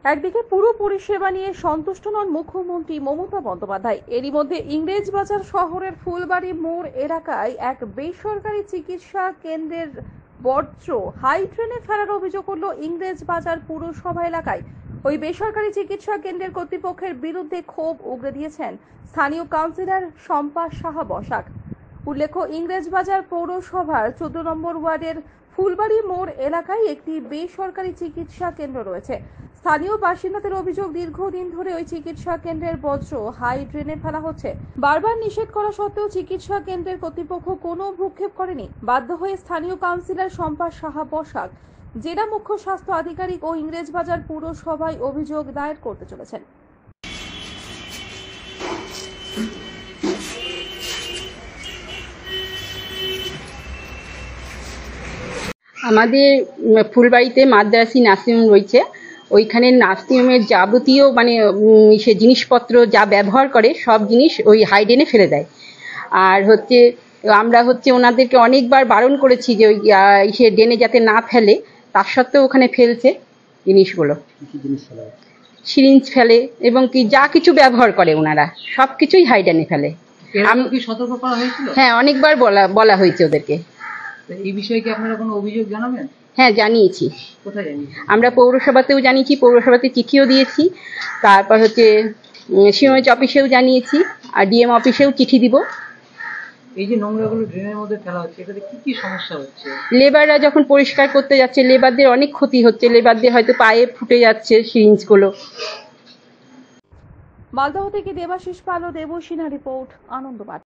একদিকে পুরো পরিষেবা নিয়ে সন্তুষ্ট নন মুখ্যমন্ত্রী মমতা বন্দ্যোপাধ্যায়। এরই মধ্যে ইংরেজবাজার শহরের ফুলবাড়ি মোড় এলাকায় এক বেসরকারি চিকিৎসা কেন্দ্রের বর্জ্য হাই ড্রেনে ফেলার অভিযোগ করল ইংরেজবাজার পুরসভা এলাকায়। ওই বেসরকারি চিকিৎসা কেন্দ্রের কর্তৃপক্ষের বিরুদ্ধে ক্ষোভ উগরে দিয়েছেন স্থানীয় কাউন্সিলর শম্পা সাহা বসাক। উল্লেখ্য, ইংরেজবাজার পৌরসভার 14 নম্বর ওয়ার্ডের ফুলবাড়ি মোড় এলাকায় একটি বেসরকারি চিকিৎসা কেন্দ্র রয়েছে। স্থানীয় বাসিন্দাদের অভিযোগ, দীর্ঘদিন ধরে ওই চিকিৎসা কেন্দ্রের বর্জ্য হাই ড্রেনে ফেলা হচ্ছে। বারবার নিষেধ করা সত্ত্বেও চিকিৎসা কেন্দ্রের কর্তৃপক্ষ কোনো ভ্রুক্ষেপ করেনি। বাধ্য হয়ে স্থানীয় কাউন্সিলর শম্পা সাহা বসাক জেলা মুখ্য স্বাস্থ্য আধিকারিক ও ইংরেজবাজার পুরসভায় অভিযোগ দায়ের করতে চলেছেন। আমাদের ফুলবাড়িতে মাদ্রাসি নার্সিংহোম রয়েছে। ওইখানে নার্সিংহোমের যাবতীয় সে জিনিসপত্র যা ব্যবহার করে সব জিনিস ওই হাই ড্রেনে ফেলে দেয়। আর আমরা ওনাদেরকে অনেকবার বারণ করেছি যে ওই সে ড্রেনে যাতে না ফেলে, তার সত্ত্বেও ওখানে ফেলছে জিনিসগুলো। সিরিঞ্জ ফেলে এবং কি যা কিছু ব্যবহার করে ওনারা সব কিছুই হাই ড্রেনে ফেলে। সতর্ক করা হয়েছিল? হ্যাঁ, অনেকবার বলা হয়েছে ওদেরকে। এই বিষয়ে কি আপনারা কোনো অভিযোগ জানাবেন? হ্যাঁ, জানিয়েছি। কোথায় জানিয়েছেন? আমরা পৌরসভাতেও জানিয়েছি, পৌরসভাতে চিঠিও দিয়েছি। তারপর সিওএইচ অফিসেও জানিয়েছি, আর ডিএম অফিসেও চিঠি দিব। এই যে নোংরাগুলো ড্রেনের মধ্যে ফেলা হচ্ছে, এটাতে কি কি সমস্যা হচ্ছে? লেবাররা যখন পরিষ্কার করতে যাচ্ছে, লেবারদের অনেক ক্ষতি হচ্ছে। লেবারদের হয়তো পায়ে ফুটে যাচ্ছে সিরিঞ্জগুলো। মালদহ থেকে দেবাশিস পাল ও দেবসিনা রিপোর্ট, আনন্দবার্তা।